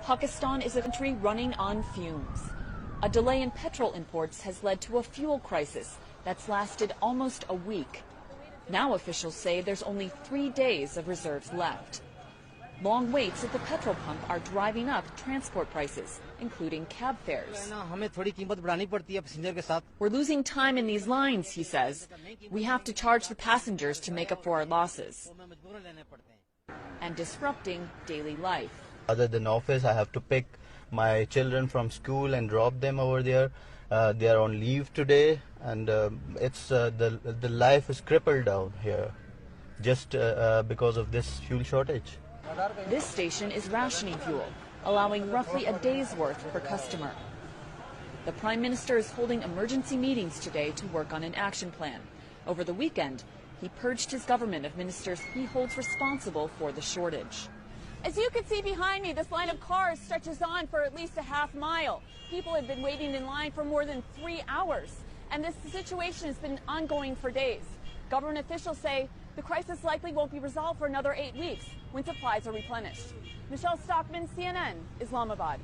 Pakistan is a country running on fumes. A delay in petrol imports has led to a fuel crisis that's lasted almost a week. Now officials say there's only 3 days of reserves left. Long waits at the petrol pump are driving up transport prices, including cab fares. We're losing time in these lines, he says. We have to charge the passengers to make up for our losses. And disrupting daily life. Other than office, I have to pick my children from school and drop them over there. They are on leave today, and the life is crippled down here just because of this fuel shortage. This station is rationing fuel, allowing roughly a day's worth per customer. The Prime Minister is holding emergency meetings today to work on an action plan. Over the weekend, he purged his government of ministers he holds responsible for the shortage. As you can see behind me, this line of cars stretches on for at least a half mile. People have been waiting in line for more than 3 hours, and this situation has been ongoing for days. Government officials say the crisis likely won't be resolved for another 8 weeks when supplies are replenished. Michelle Stockman, CNN, Islamabad.